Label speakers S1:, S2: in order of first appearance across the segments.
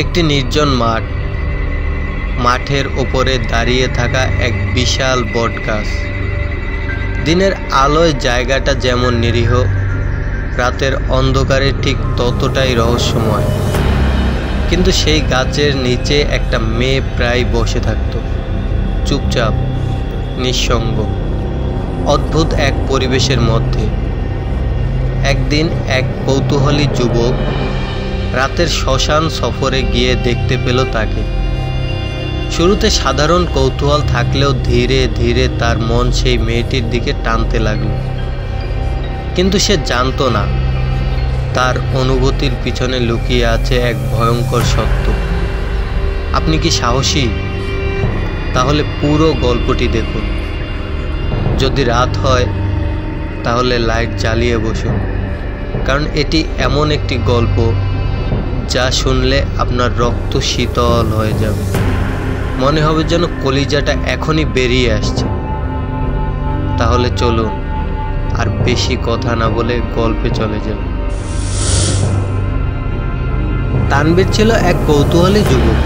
S1: একটি নির্জন মাঠ। মাঠের ওপরে দাঁড়িয়ে থাকা এক বিশাল বটগাছ। দিনের আলোয় জায়গাটা যেমন নিরীহ, রাতের অন্ধকারে ঠিক ততটাই রহস্যময়। কিন্তু সেই গাছের নিচে একটা মেয়ে প্রায় বসে থাকত, চুপচাপ, নিঃসঙ্গ, অদ্ভুত এক পরিবেশের মধ্যে। একদিন এক কৌতূহলী যুবক রাতের শ্মশান সফরে গিয়ে দেখতে পেল তাকে। শুরুতে সাধারণ কৌতূহল থাকলেও ধীরে ধীরে তার মন সেই মেয়েটির দিকে টানতে লাগল। কিন্তু সে জানতো না, তার অনুভূতির পিছনে লুকিয়ে আছে এক ভয়ঙ্কর সত্য। আপনি কি সাহসী? তাহলে পুরো গল্পটি দেখুন। যদি রাত হয় তাহলে লাইট জ্বালিয়ে বসুন, কারণ এটি এমন একটি গল্প যা শুনলে আপনার রক্ত শীতল হয়ে যাবে। মনে হবে যেন কলিজাটা এখনই বেরিয়ে আসছে। তাহলে চলুন, আর বেশি কথা না বলে গল্পে চলে যাব। তানবীর ছিল এক কৌতূহলী যুবক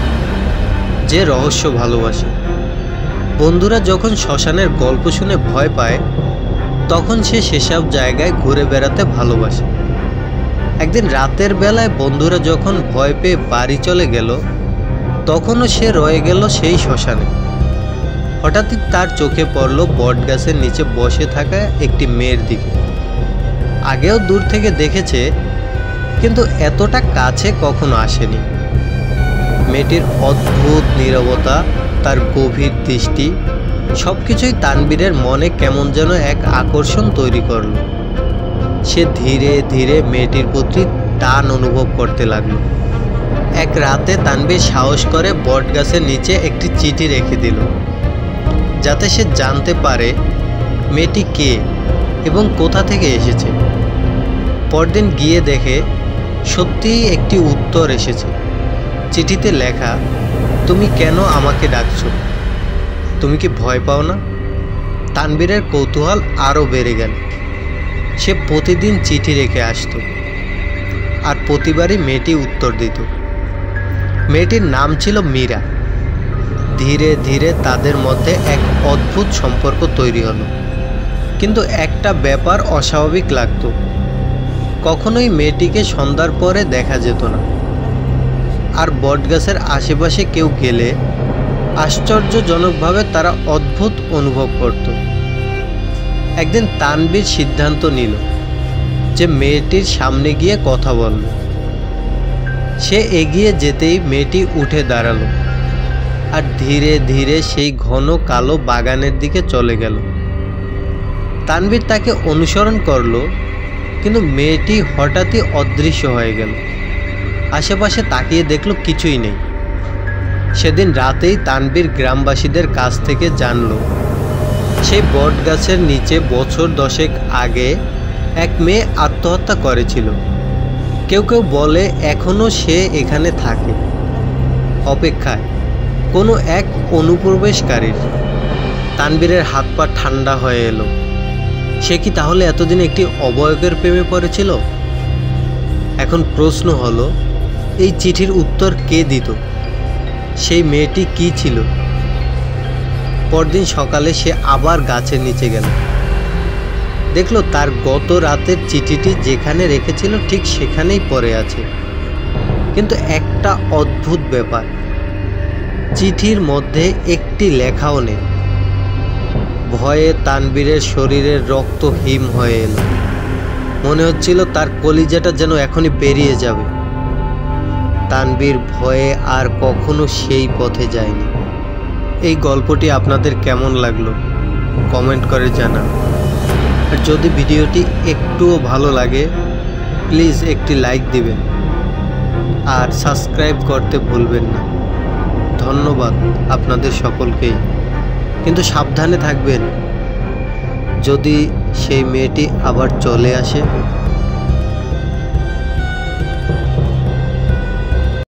S1: যে রহস্য ভালোবাসে। বন্ধুরা যখন শ্মশানের গল্প শুনে ভয় পায়, তখন সে সেসব জায়গায় ঘুরে বেড়াতে ভালোবাসে। একদিন রাতের বেলায় বন্ধুরা যখন ভয় পেয়ে বাড়ি চলে গেল, তখনও সে রয়ে গেল সেই শ্মশানে। হঠাৎই তার চোখে পড়ল বটগাছের নিচে বসে থাকা একটি মেয়ের দিকে। আগেও দূর থেকে দেখেছে, কিন্তু এতটা কাছে কখনো আসেনি। মেয়েটির অদ্ভুত নীরবতা, তার গভীর দৃষ্টি, সবকিছুই তানবীরের মনে কেমন যেন এক আকর্ষণ তৈরি করল। সে ধীরে ধীরে মেয়েটির প্রতি টান অনুভব করতে লাগলো। এক রাতে তানবীর সাহস করে বটগাছের নিচে একটি চিঠি রেখে দিল, যাতে সে জানতে পারে মেয়েটি কে এবং কোথা থেকে এসেছে। পরদিন গিয়ে দেখে সত্যিই একটি উত্তর এসেছে। চিঠিতে লেখা, তুমি কেন আমাকে ডাকছো? তুমি কি ভয় পাও না? তানবীরের কৌতূহল আরও বেড়ে গেল। সে প্রতিদিন চিঠি রেখে আসতো, আর প্রতিবারই মেয়েটি উত্তর দিত। মেয়েটির নাম ছিল মীরা। ধীরে ধীরে তাদের মধ্যে এক অদ্ভুত সম্পর্ক তৈরি হলো। কিন্তু একটা ব্যাপার অস্বাভাবিক লাগতো। কখনোই মেয়েটিকে সন্ধ্যার পরে দেখা যেত না। আর বটগাছের আশেপাশে কেউ গেলে আশ্চর্যজনকভাবে তারা অদ্ভুত অনুভব করত। একদিন তানবীর সিদ্ধান্ত নিল যে মেয়েটির সামনে গিয়ে কথা বলল। সে এগিয়ে যেতেই মেয়েটি উঠে দাঁড়ালো, আর ধীরে ধীরে সেই ঘন কালো বাগানের দিকে চলে গেল। তানবীর তাকে অনুসরণ করলো, কিন্তু মেয়েটি হঠাৎই অদৃশ্য হয়ে গেল। আশেপাশে তাকিয়ে দেখলো কিছুই নেই। সেদিন রাতেই তানবীর গ্রামবাসীদের কাছ থেকে জানল, সেই বটগাছের নিচে বছর 10 আগে এক মেয়ে আত্মহত্যা করেছিল। কেউ কেউ বলে এখনও সে এখানে থাকে, অপেক্ষায় কোনো এক অনুপ্রবেশকারীর। তানবীরের হাত পা ঠান্ডা হয়ে এলো। সে কি তাহলে এতদিন একটি অবয়বের প্রেমে পড়েছিল? এখন প্রশ্ন হলো, এই চিঠির উত্তর কে দিত? সেই মেয়েটি কি ছিল? পরদিন সকালে সে আবার গাছের নিচে গেল। দেখল তার গত রাতের চিঠিটি যেখানে রেখেছিল ঠিক সেখানেই পড়ে আছে। কিন্তু একটা অদ্ভুত ব্যাপার, চিঠির মধ্যে একটি লেখাও নেই। ভয়ে তানবীরের শরীরের রক্ত হিম হয়ে এলো। মনে হচ্ছিল তার কলিজাটা যেন এখনই বেরিয়ে যাবে। তানবীর ভয়ে আর কখনো সেই পথে যায়নি। এই গল্পটি আপনাদের কেমন লাগলো কমেন্ট করে জানান। আর যদি ভিডিওটি একটুও ভালো লাগে প্লিজ একটি লাইক দিবেন, আর সাবস্ক্রাইব করতে ভুলবেন না। ধন্যবাদ আপনাদের সকলকেই। কিন্তু সাবধানে থাকবেন, যদি সেই মেয়েটি আবার চলে আসে।